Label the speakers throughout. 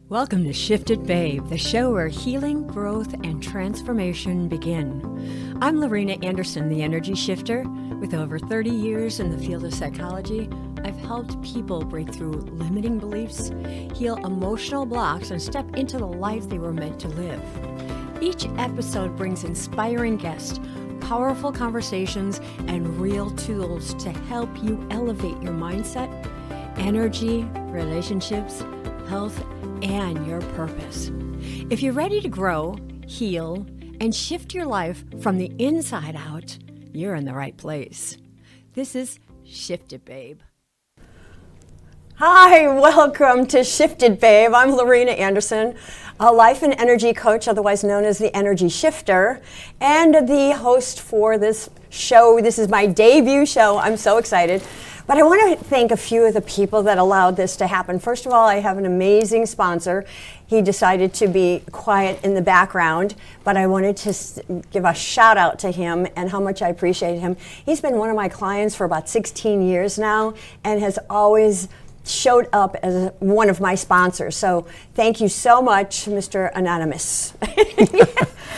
Speaker 1: Welcome to Shifted Babe, the show where healing, growth, and transformation begin. I'm Laurina Anderson, the energy shifter. With over 30 years in the field of psychology, I've helped people break through limiting beliefs, heal emotional blocks, and step into the life they were meant to live. Each episode brings inspiring guests, powerful conversations, and real tools to help you elevate your mindset, energy, relationships, health, and your purpose. If you're ready to grow, heal, and shift your life from the inside out, you're in the right place. This is Shifted Babe. Hi, welcome to Shifted Babe. I'm Laurina Anderson, a life and energy coach, otherwise known as the Energy Shifter, and the host for this show. This is my debut show. I'm so excited. But I want to thank a few of the people that allowed this to happen. First of all, I have an amazing sponsor. He decided to be quiet in the background, but I wanted to give a shout out to him and how much I appreciate him. He's been one of my clients for about 16 years now and has always showed up as one of my sponsors. So thank you so much, Mr. Anonymous.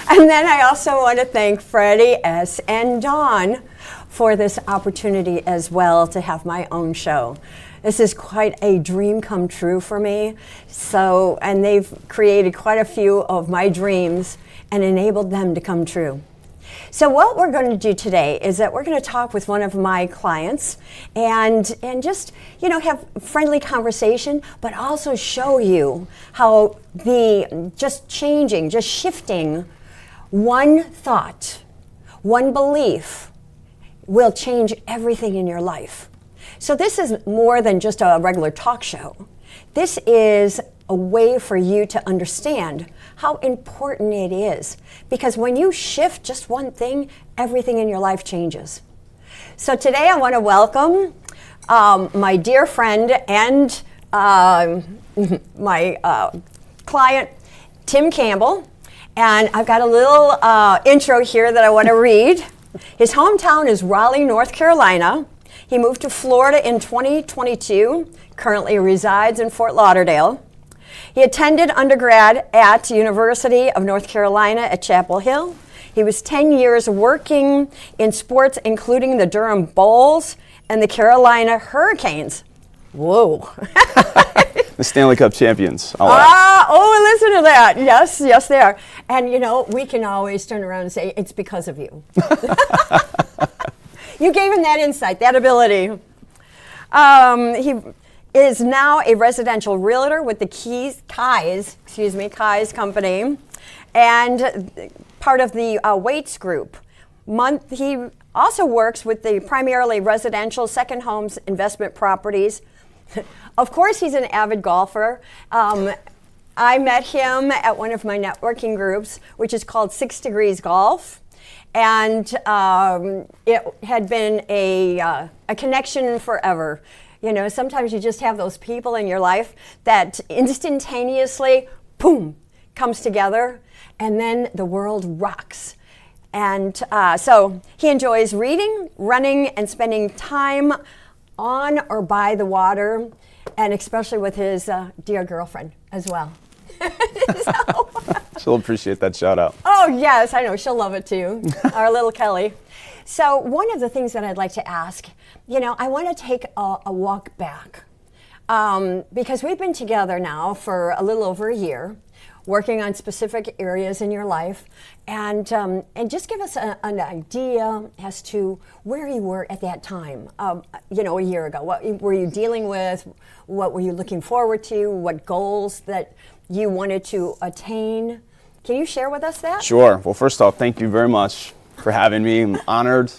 Speaker 1: And then I also want to thank Freddie S. and Dawn for this opportunity as well to have my own show. This is quite a dream come true for me. And they've created quite a few of my dreams and enabled them to come true. So what we're going to do today is that we're going to talk with one of my clients and just, have friendly conversation, but also show you how just shifting one thought, one belief will change everything in your life. So this is more than just a regular talk show. This is a way for you to understand how important it is. Because when you shift just one thing, everything in your life changes. So today I want to welcome my dear friend and my client, Tim Campbell. And I've got a little intro here that I want to read. His hometown is Raleigh, North Carolina. He moved to Florida in 2022, currently resides in Fort Lauderdale. He attended undergrad at University of North Carolina at Chapel Hill. He was 10 years working in sports, including the Durham Bulls and the Carolina Hurricanes. Whoa.
Speaker 2: The Stanley Cup champions.
Speaker 1: Listen to that. Yes, they are. And we can always turn around and say, it's because of you. You gave him that insight, that ability. He is now a residential realtor with the Kai's company, and part of the Waits Group. He also works with the primarily residential second homes investment properties. Of course, he's an avid golfer. I met him at one of my networking groups, which is called 6 Degrees Golf. And it had been a connection forever. Sometimes you just have those people in your life that instantaneously, boom, comes together, and then the world rocks. And so he enjoys reading, running, and spending time on or by the water, and especially with his dear girlfriend as well.
Speaker 2: She'll appreciate that shout out.
Speaker 1: Oh yes, I know, she'll love it too, our little Kelly. So one of the things that I'd like to ask, I want to take a walk back because we've been together now for a little over a year, working on specific areas in your life, and just give us an idea as to where you were at that time, a year ago. What were you dealing with? What were you looking forward to? What goals that you wanted to attain? Can you share with us that?
Speaker 2: Sure. Well, first off, thank you very much for having me. I'm honored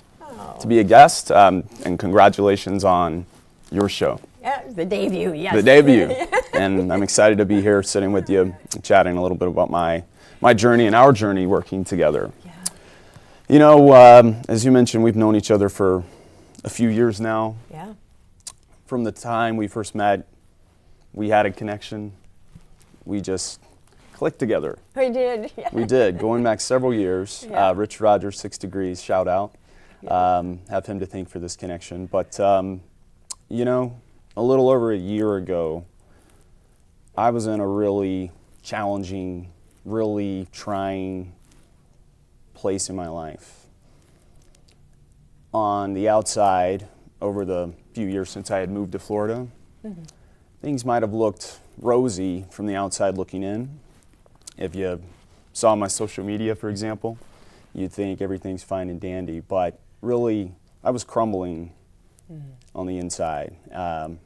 Speaker 2: to be a guest, and congratulations on your show.
Speaker 1: Yeah, the debut, yes.
Speaker 2: The debut. And I'm excited to be here sitting with you, chatting a little bit about my journey and our journey working together. Yeah. As you mentioned, we've known each other for a few years now.
Speaker 1: Yeah.
Speaker 2: From the time we first met, we had a connection. We just clicked together.
Speaker 1: We did. Yeah.
Speaker 2: We did, going back several years. Yeah. Rich Rogers, 6 Degrees, shout out. Yeah. Have him to thank for this connection. But, a little over a year ago, I was in a really challenging, really trying place in my life. On the outside, over the few years since I had moved to Florida, things might have looked rosy from the outside looking in. If you saw my social media, for example, you'd think everything's fine and dandy, but really, I was crumbling on the inside. I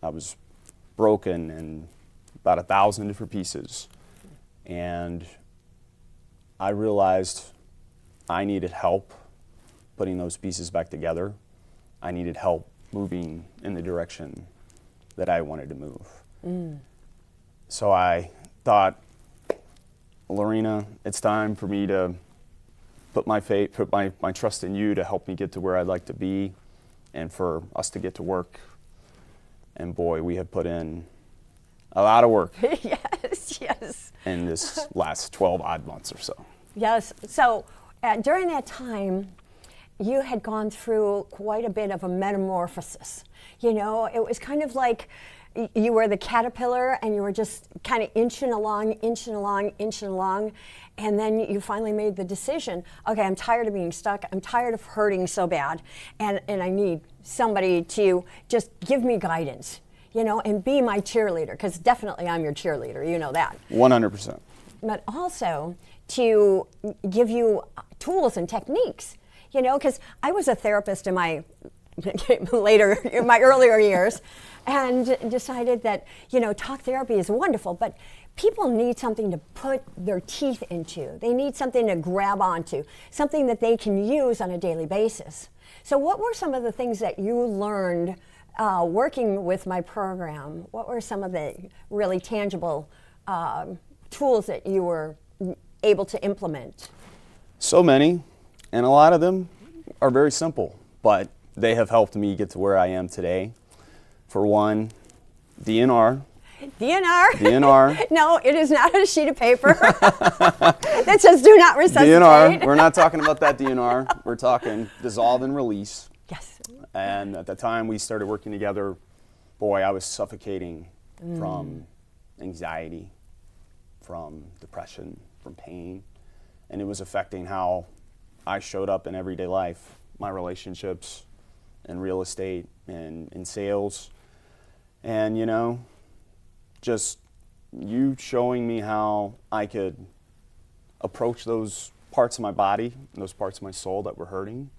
Speaker 2: was broken in about 1,000 different pieces, and I realized I needed help putting those pieces back together. I needed help moving in the direction that I wanted to move. So I thought, Laurina, it's time for me to put my faith, put my trust in you to help me get to where I'd like to be, and for us to get to work. And boy, we have put in a lot of work.
Speaker 1: Yes.
Speaker 2: In this last 12 odd months or so.
Speaker 1: Yes. So during that time, you had gone through quite a bit of a metamorphosis. You know, it was kind of like you were the caterpillar and you were just kind of inching along, and then you finally made the decision, okay, I'm tired of being stuck, I'm tired of hurting so bad, and I need somebody to just give me guidance, you know, and be my cheerleader, because definitely I'm your cheerleader, you know that.
Speaker 2: 100%.
Speaker 1: But also to give you tools and techniques, you know, because I was a therapist in my earlier years, and decided that, you know, talk therapy is wonderful, but people need something to put their teeth into. They need something to grab onto, something that they can use on a daily basis. So what were some of the things that you learned working with my program? What were some of the really tangible tools that you were able to implement?
Speaker 2: So many, and a lot of them are very simple, but they have helped me get to where I am today. For one, DNR. DNR.
Speaker 1: No, it is not a sheet of paper that says do not resuscitate.
Speaker 2: DNR. We're not talking about that DNR. We're talking dissolve and release.
Speaker 1: Yes.
Speaker 2: And at the time we started working together, boy, I was suffocating from anxiety, from depression, from pain. And it was affecting how I showed up in everyday life, my relationships, in real estate, and in sales. And, you know, just you showing me how I could approach those parts of my body, those parts of my soul that were hurting,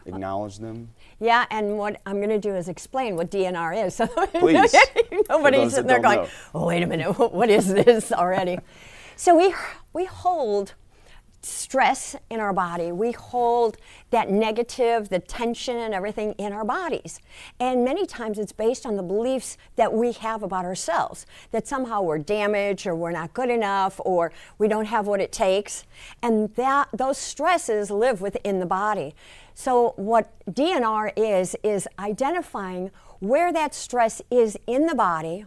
Speaker 2: acknowledge them.
Speaker 1: Yeah, and what I'm going to do is explain what DNR is. So
Speaker 2: Please.
Speaker 1: Nobody's sitting there going, oh, wait a minute, what is this already? So we hold stress in our body. We hold that negative, the tension and everything in our bodies. And many times it's based on the beliefs that we have about ourselves, that somehow we're damaged or we're not good enough or we don't have what it takes. And those stresses live within the body. So what DNR is identifying where that stress is in the body.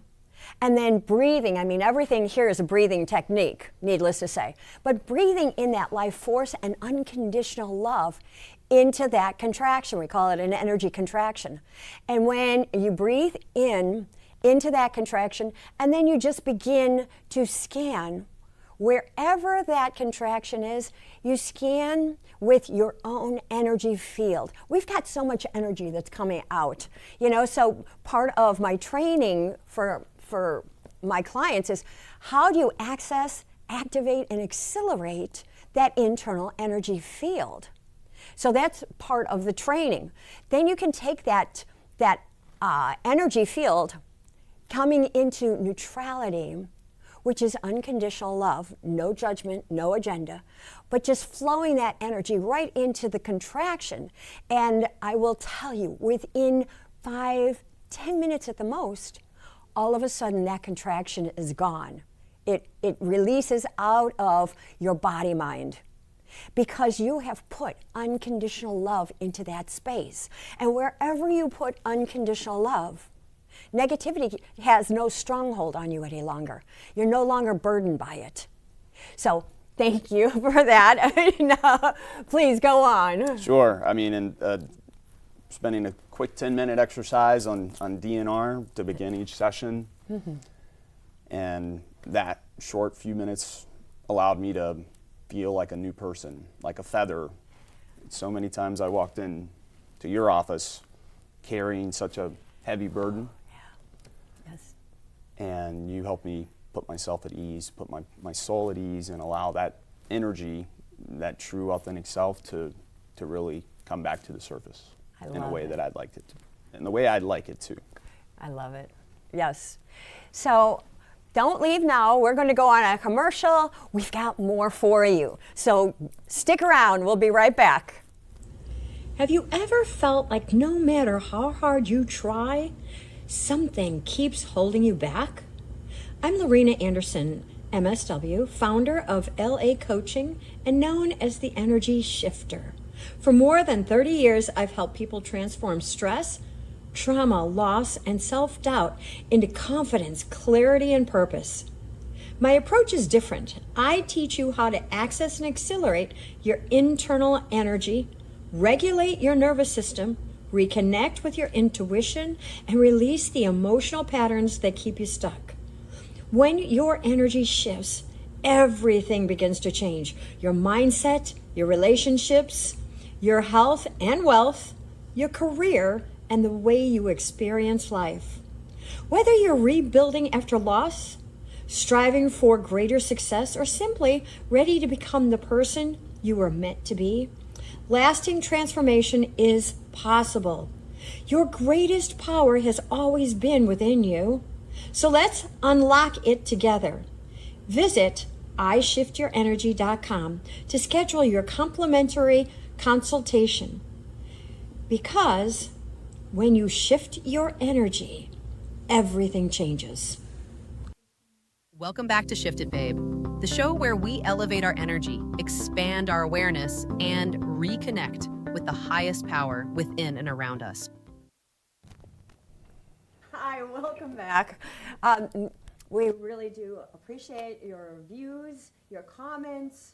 Speaker 1: And then breathing, I mean, everything here is a breathing technique, needless to say. But breathing in that life force and unconditional love into that contraction. We call it an energy contraction. And when you breathe into that contraction, and then you just begin to scan wherever that contraction is, you scan with your own energy field. We've got so much energy that's coming out, you know, so part of my training for my clients is how do you access, activate, and accelerate that internal energy field? So that's part of the training. Then you can take that energy field coming into neutrality, which is unconditional love, no judgment, no agenda, but just flowing that energy right into the contraction. And I will tell you, within 5-10 minutes at the most, all of a sudden that contraction is gone. It releases out of your body mind because you have put unconditional love into that space. And wherever you put unconditional love, negativity has no stronghold on you any longer. You're no longer burdened by it. So thank you for that. Now, please go on.
Speaker 2: Sure. I mean, spending a quick 10-minute exercise on DNR to begin each session. And that short few minutes allowed me to feel like a new person, like a feather. So many times I walked in to your office carrying such a heavy burden.
Speaker 1: Yeah. Yes.
Speaker 2: And you helped me put myself at ease, put my soul at ease, and allow that energy, that true authentic self to really come back to the surface in a way that I'd like it to, in the way I'd like it to.
Speaker 1: I love it. Yes. So don't leave now. We're going to go on a commercial. We've got more for you. So stick around. We'll be right back.
Speaker 3: Have you ever felt like no matter how hard you try, something keeps holding you back? I'm Laurina Anderson, MSW, founder of LA Coaching and known as the Energy Shifter. For more than 30 years, I've helped people transform stress, trauma, loss, and self-doubt into confidence, clarity, and purpose. My approach is different. I teach you how to access and accelerate your internal energy, regulate your nervous system, reconnect with your intuition, and release the emotional patterns that keep you stuck. When your energy shifts, everything begins to change. Your mindset, your relationships, your health and wealth, your career, and the way you experience life. Whether you're rebuilding after loss, striving for greater success, or simply ready to become the person you were meant to be, lasting transformation is possible. Your greatest power has always been within you. So let's unlock it together. Visit ishiftyourenergy.com to schedule your complimentary consultation. Because when you shift your energy, everything changes.
Speaker 4: Welcome back to Shift It, Babe, the show where we elevate our energy, expand our awareness, and reconnect with the highest power within and around us.
Speaker 1: Hi, welcome back. We really do appreciate your views, your comments.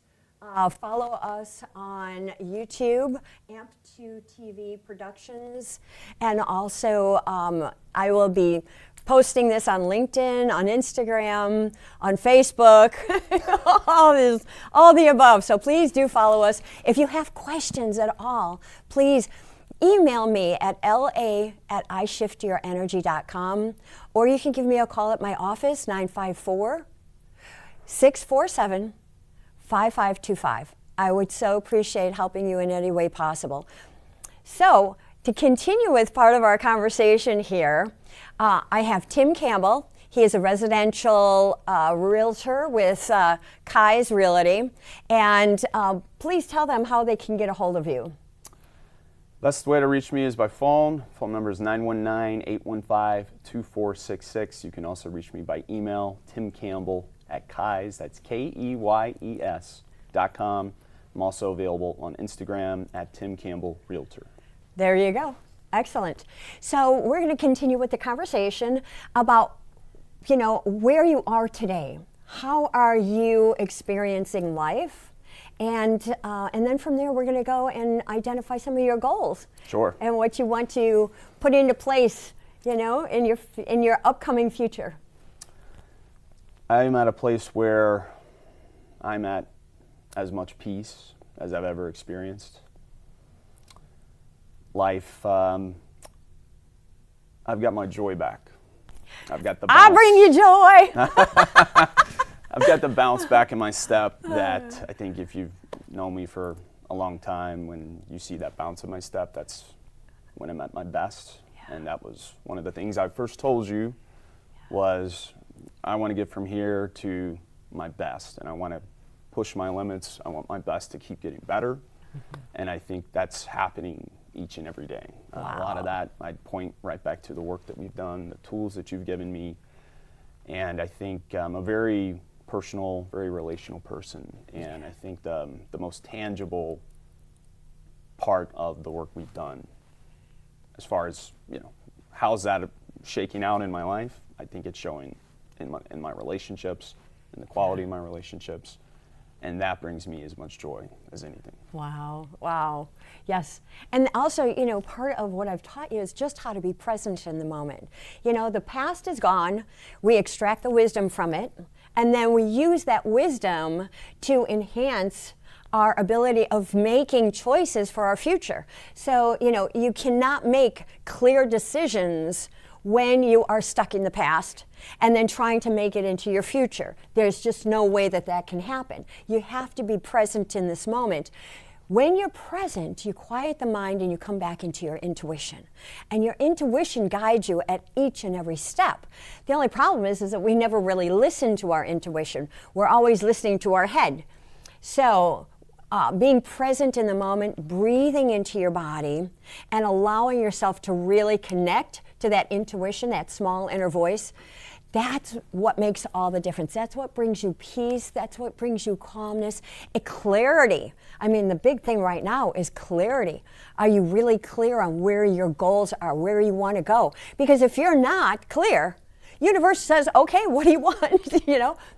Speaker 1: Follow us on YouTube, AMP2 TV Productions, and also I will be posting this on LinkedIn, on Instagram, on Facebook, all the above. So please do follow us. If you have questions at all, please email me at la@ishiftyourenergy.com, or you can give me a call at my office, 954-647-5525. I would so appreciate helping you in any way possible. So, to continue with part of our conversation here, I have Tim Campbell. He is a residential realtor with Kai's Realty. And please tell them how they can get a hold of you.
Speaker 2: Best way to reach me is by phone. Phone number is 919-815-2466. You can also reach me by email, timcampbell@Kai's, that's KEYES.com. I'm also available on Instagram at Tim Campbell Realtor.
Speaker 1: There you go. Excellent. So we're going to continue with the conversation about, where you are today. How are you experiencing life? And then from there, we're going to go and identify some of your goals.
Speaker 2: Sure.
Speaker 1: And what you want to put into place, in your upcoming future.
Speaker 2: I'm at a place where I'm at as much peace as I've ever experienced. Life, I've got my joy back. I've got the bounce.
Speaker 1: I'll bring you joy.
Speaker 2: I've got the bounce back in my step that I think if you've known me for a long time, when you see that bounce in my step, that's when I'm at my best. Yeah. And that was one of the things I first told you was I want to get from here to my best, and I want to push my limits. I want my best to keep getting better. Mm-hmm. And I think that's happening each and every day.
Speaker 1: Wow.
Speaker 2: A lot of that, I'd point right back to the work that we've done, the tools that you've given me. And I think I'm a very personal, very relational person. And I think the most tangible part of the work we've done, as far as, how's that shaking out in my life, I think it's showing in my relationships, in the quality of my relationships, And that brings me as much joy as anything.
Speaker 1: Wow, wow. Yes. And also, part of what I've taught you is just how to be present in the moment. The past is gone. We extract the wisdom from it, and then we use that wisdom to enhance our ability of making choices for our future. So, you cannot make clear decisions when you are stuck in the past and then trying to make it into your future. There's just no way that can happen. You have to be present in this moment. When you're present, you quiet the mind and you come back into your intuition. And your intuition guides you at each and every step. The only problem is that we never really listen to our intuition. We're always listening to our head. So, being present in the moment, breathing into your body, and allowing yourself to really connect to that intuition, that small inner voice, that's what makes all the difference. That's what brings you peace. That's what brings you calmness, clarity. I mean, the big thing right now is clarity. Are you really clear on where your goals are, where you want to go? Because if you're not clear, universe says, okay, what do you want?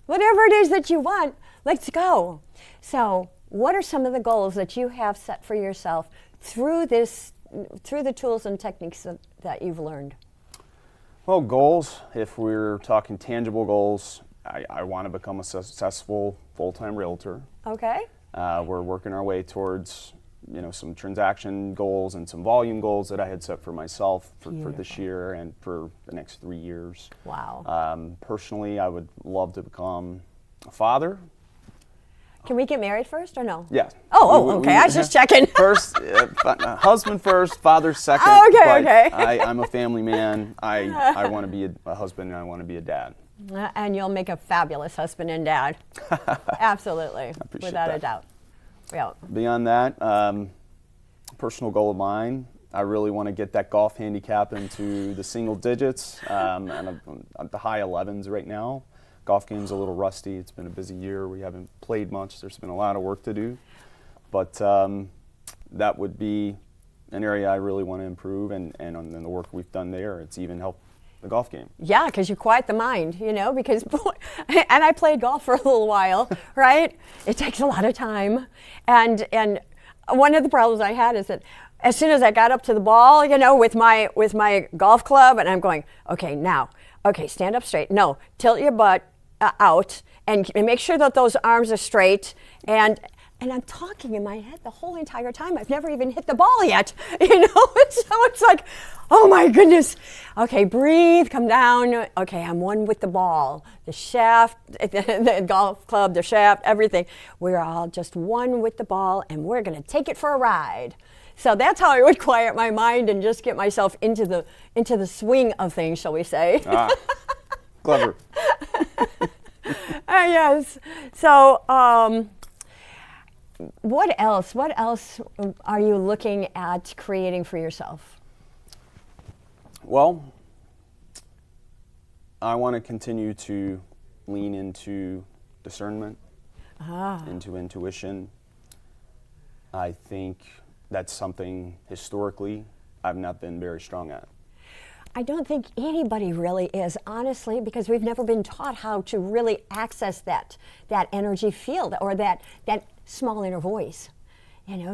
Speaker 1: Whatever it is that you want, let's go. So what are some of the goals that you have set for yourself through the tools and techniques that you've learned?
Speaker 2: Well, goals, if we're talking tangible goals, I want to become a successful full-time realtor.
Speaker 1: Okay.
Speaker 2: We're working our way towards, some transaction goals and some volume goals that I had set for myself for this year and for the next 3 years.
Speaker 1: Wow.
Speaker 2: Personally, I would love to become a father.
Speaker 1: Can we get married first or no?
Speaker 2: Yeah.
Speaker 1: Okay. I was just checking.
Speaker 2: First, husband first, father second.
Speaker 1: Oh, okay,
Speaker 2: but
Speaker 1: okay.
Speaker 2: I'm a family man. I want to be a husband and I want to be a dad.
Speaker 1: And you'll make a fabulous husband and dad. Absolutely.
Speaker 2: Appreciate
Speaker 1: Without
Speaker 2: that.
Speaker 1: a doubt. Yeah.
Speaker 2: Beyond that, personal goal of mine, I really want to get that golf handicap into the single digits. And I'm at the high 11s right now. Golf game's a little rusty. It's been a busy year. We haven't played much. There's been a lot of work to do. But that would be an area I really want to improve. And on the work we've done there, it's even helped the golf game.
Speaker 1: Yeah, because you quiet the mind, because, and I played golf for a little while, right? It takes a lot of time. And one of the problems I had is that as soon as I got up to the ball, with my golf club, and I'm going, okay, stand up straight. No, tilt your butt out and make sure that those arms are straight. And I'm talking in my head the whole entire time. I've never even hit the ball yet, So it's like, oh my goodness. Okay, breathe, come down. Okay, I'm one with the ball, the shaft, the golf club, the shaft, everything. We're all just one with the ball, and we're going to take it for a ride. So that's how I would quiet my mind and just get myself into the swing of things, shall we say.
Speaker 2: Clever.
Speaker 1: Yes. So what else are you looking at creating for yourself?
Speaker 2: Well, I want to continue to lean into discernment, into intuition. I think that's something historically I've not been very strong at.
Speaker 1: I don't think anybody really is, honestly, because we've never been taught how to really access that energy field or that small inner voice.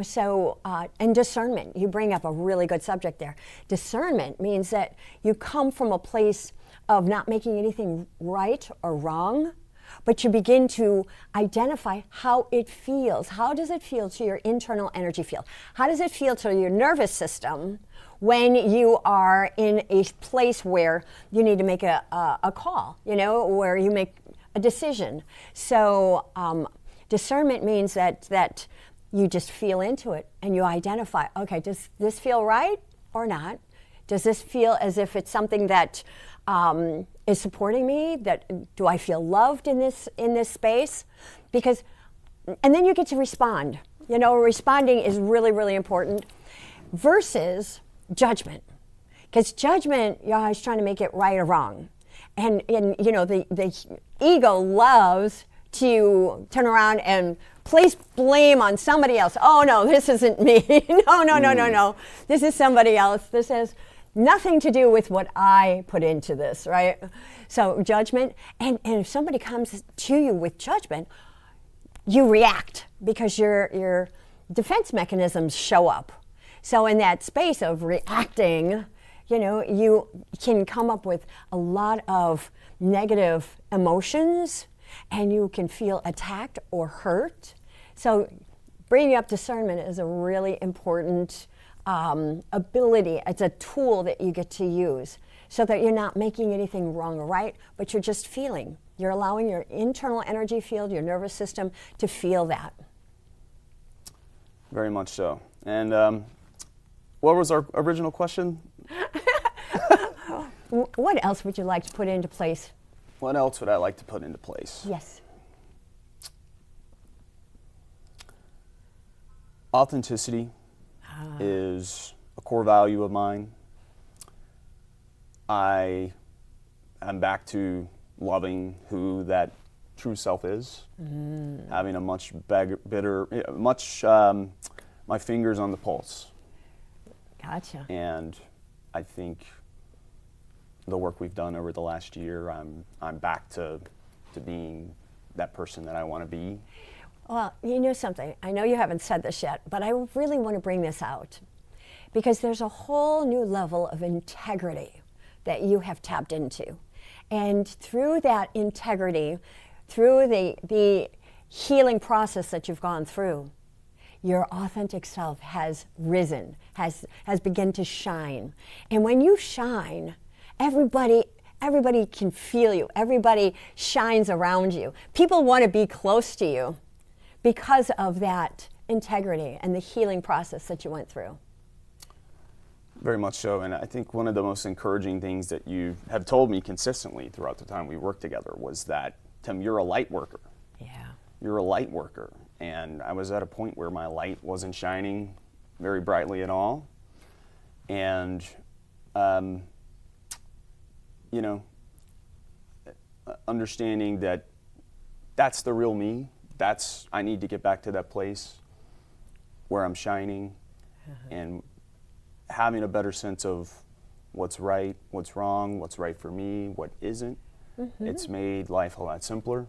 Speaker 1: So, and discernment, you bring up a really good subject there. Discernment means that you come from a place of not making anything right or wrong, but you begin to identify how it feels. How does it feel to your internal energy field? How does it feel to your nervous system when you are in a place where you need to make a call, where you make a decision? So discernment means that you just feel into it and you identify, okay, does this feel right or not? Does this feel as if it's something that is supporting me? Do I feel loved in this space? And then you get to respond. Responding is really, really important versus judgment. Because judgment, you're always trying to make it right or wrong. And the ego loves to turn around and place blame on somebody else. Oh no, this isn't me. No. This is somebody else. This has nothing to do with what I put into this, right? So judgment, and if somebody comes to you with judgment, you react because your defense mechanisms show up. So in that space of reacting, you can come up with a lot of negative emotions, and you can feel attacked or hurt. So bringing up discernment is a really important ability. It's a tool that you get to use so that you're not making anything wrong or right, but you're just feeling. You're allowing your internal energy field, your nervous system, to feel that.
Speaker 2: Very much so. And what was our original question?
Speaker 1: What else would you like to put into place?
Speaker 2: What else would I like to put into place?
Speaker 1: Yes.
Speaker 2: Authenticity is a core value of mine. I am back to loving who that true self is, having a much my fingers on the pulse.
Speaker 1: Gotcha.
Speaker 2: And I think the work we've done over the last year, I'm back to being that person that I want to be.
Speaker 1: Well, you know something, I know you haven't said this yet, but I really want to bring this out because there's a whole new level of integrity that you have tapped into. And through that integrity, through the healing process that you've gone through, your authentic self has risen, has begun to shine. And when you shine, everybody can feel you. Everybody shines around you. People want to be close to you because of that integrity and the healing process that you went through.
Speaker 2: Very much so, and I think one of the most encouraging things that you have told me consistently throughout the time we worked together was that, Tim, you're a light worker.
Speaker 1: Yeah.
Speaker 2: You're a light worker. And I was at a point where my light wasn't shining very brightly at all. And, understanding that that's the real me. I need to get back to that place where I'm shining and having a better sense of what's right, what's wrong, what's right for me, what isn't. It's made life a lot simpler.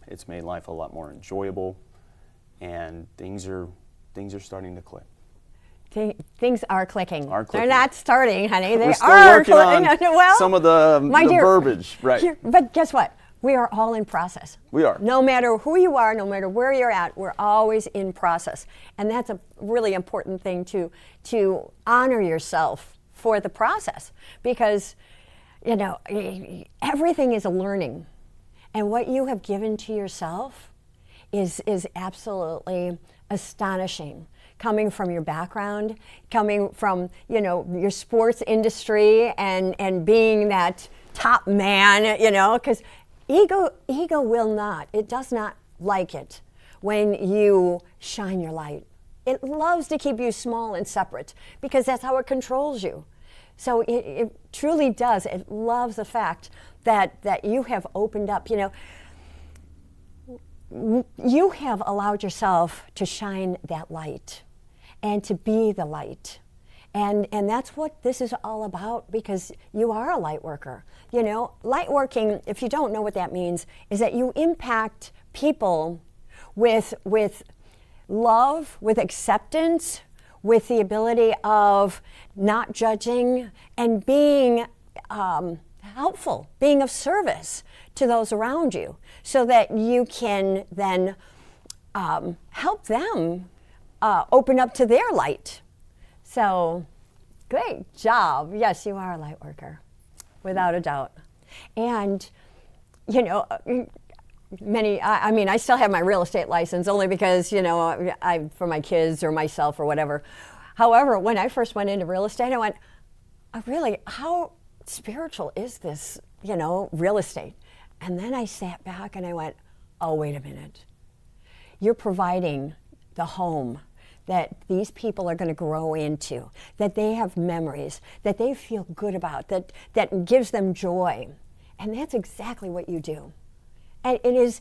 Speaker 2: It's made life a lot more enjoyable, and things are starting to click.
Speaker 1: Things are clicking.
Speaker 2: They're
Speaker 1: not starting, honey. They
Speaker 2: We're still
Speaker 1: are
Speaker 2: working
Speaker 1: clicking.
Speaker 2: on
Speaker 1: Well,
Speaker 2: some of the verbiage, right?
Speaker 1: But guess what? We are all in process.
Speaker 2: We are.
Speaker 1: No matter who you are, no matter where you're at, we're always in process. And that's a really important thing to honor yourself for the process, because everything is a learning. And what you have given to yourself is absolutely astonishing. Coming from your background, coming from your sports industry, and being that top man, because ego will not. It does not like it when you shine your light. It loves to keep you small and separate because that's how it controls you. So it truly does. It loves the fact that you have opened up. You have allowed yourself to shine that light and to be the light. And that's what this is all about, because you are a light worker. Light working, if you don't know what that means, is that you impact people with love, with acceptance, with the ability of not judging and being helpful, being of service to those around you, so that you can then help them open up to their light. So, great job. Yes, you are a light worker, without a doubt. And, I still have my real estate license only because, for my kids or myself or whatever. However, when I first went into real estate, I went, really, how spiritual is this, real estate? And then I sat back and I went, oh, wait a minute. You're providing the home that these people are going to grow into, that they have memories, that they feel good about, that gives them joy. And that's exactly what you do. And it is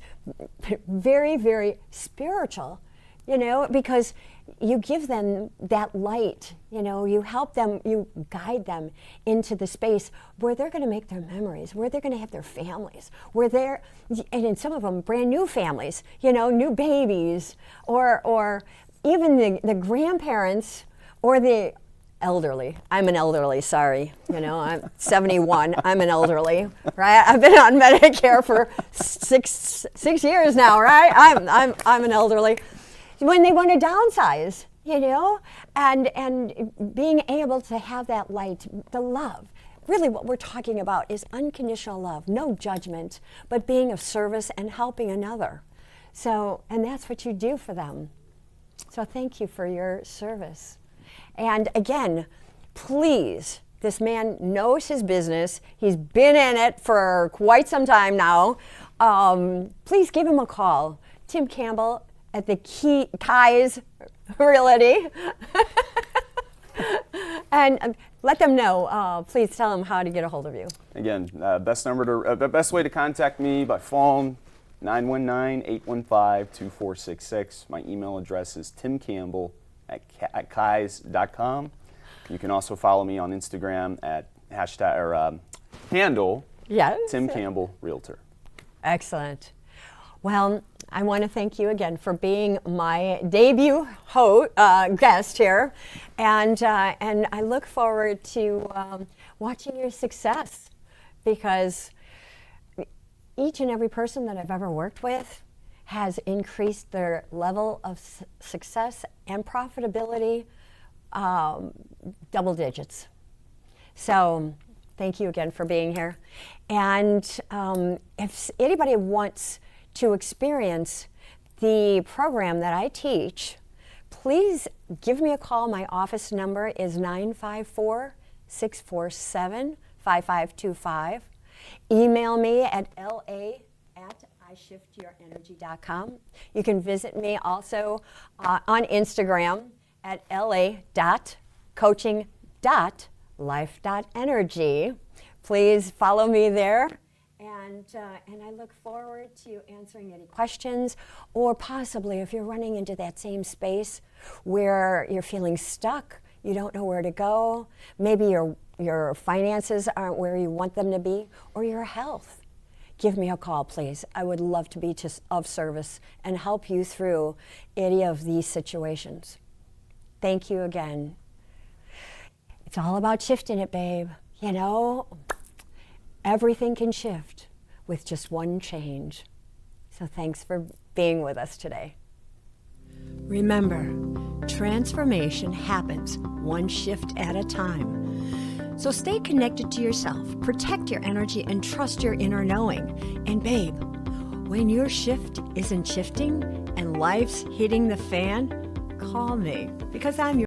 Speaker 1: very, very spiritual you know, because you give them that light, you know, you help them, you guide them into the space where they're going to make their memories, where they're going to have their families, where they're, and in some of them, brand new families, you know, new babies, or even the grandparents or the elderly. I'm an elderly, sorry. You know, I'm 71. I'm an elderly, right? I've been on Medicare for six years now, right? I'm an elderly. When they want to downsize, you know, and being able to have that light, the love. Really what we're talking about is unconditional love, no judgment, but being of service and helping another. So, and that's what you do for them. So thank you for your service. And again, please, this man knows his business. He's been in it for quite some time now. Please give him a call. Tim Campbell at the Kai's Realty. And let them know, please tell them how to get a hold of you.
Speaker 2: Again, best way to contact me by phone, 919-815-2466. My email address is timcampbell@kais.com. You can also follow me on Instagram at handle Tim Campbell Realtor.
Speaker 1: Excellent. Well, I want to thank you again for being my debut guest here, and I look forward to watching your success, because each and every person that I've ever worked with has increased their level of success and profitability double digits. So thank you again for being here. And if anybody wants to experience the program that I teach, please give me a call. My office number is 954-647-5525. Email me at la@ishiftYourEnergy.com. You can visit me also on Instagram at la.coaching.life.energy. Please follow me there. And I look forward to answering any questions, or possibly if you're running into that same space where you're feeling stuck, you don't know where to go, maybe your finances aren't where you want them to be, or your health. Give me a call, please. I would love to be of service and help you through any of these situations. Thank you again. It's all about shifting it, babe. You know, everything can shift with just one change. So thanks for being with us today. Remember, transformation happens one shift at a time. So stay connected to yourself, protect your energy, and trust your inner knowing. And babe, when your shift isn't shifting and life's hitting the fan, call me, because I'm your